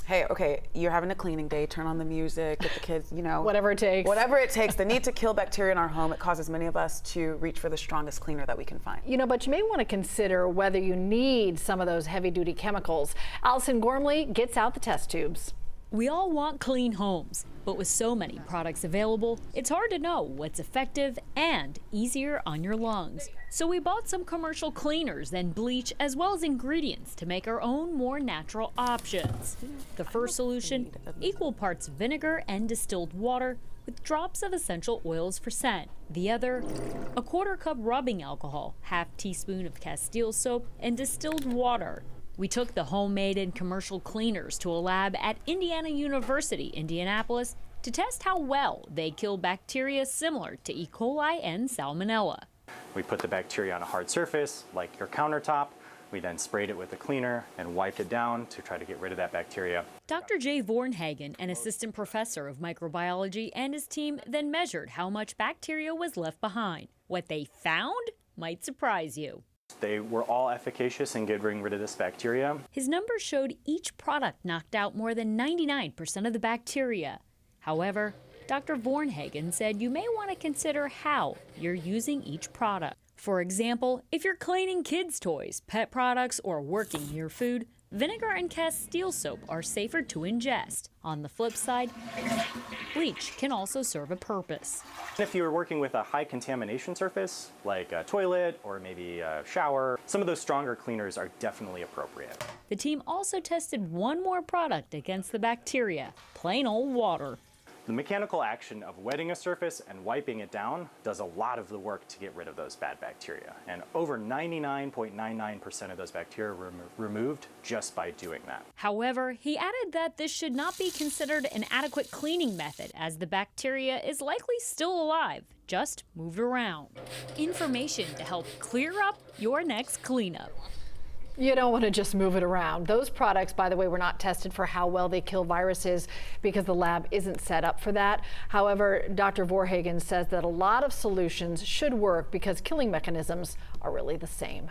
Hey, okay, you're having a cleaning day, turn on the music, get the kids, Whatever it takes. Whatever it takes. The need to kill bacteria in our home, it causes many of us to reach for the strongest cleaner that we can find. But you may want to consider whether you need some of those heavy-duty chemicals. Allison Gormley gets out the test tubes. We all want clean homes, but with so many products available, it's hard to know what's effective and easier on your lungs. So we bought some commercial cleaners, then bleach, as well as ingredients to make our own more natural options. The first solution, equal parts vinegar and distilled water with drops of essential oils for scent. The other, a 1/4 cup rubbing alcohol, 1/2 teaspoon of Castile soap, and distilled water. We took the homemade and commercial cleaners to a lab at Indiana University, Indianapolis, to test how well they kill bacteria similar to E. coli and Salmonella. We put the bacteria on a hard surface, like your countertop. We then sprayed it with a cleaner and wiped it down to try to get rid of that bacteria. Dr. Jay Vornhagen, an assistant professor of microbiology, and his team then measured how much bacteria was left behind. What they found might surprise you. They were all efficacious in getting rid of this bacteria. His numbers showed each product knocked out more than 99% of the bacteria. However, Dr. Vornhagen said you may want to consider how you're using each product. For example, if you're cleaning kids' toys, pet products, or working near food, vinegar and Castile soap are safer to ingest. On the flip side, bleach can also serve a purpose. If you were working with a high contamination surface, like a toilet or maybe a shower, some of those stronger cleaners are definitely appropriate. The team also tested one more product against the bacteria, plain old water. The mechanical action of wetting a surface and wiping it down does a lot of the work to get rid of those bad bacteria. And over 99.99% of those bacteria were removed just by doing that. However, he added that this should not be considered an adequate cleaning method, as the bacteria is likely still alive, just moved around. Information to help clear up your next cleanup. You don't want to just move it around. Those products, by the way, were not tested for how well they kill viruses because the lab isn't set up for that. However, Dr. Vornhagen says that a lot of solutions should work because killing mechanisms are really the same.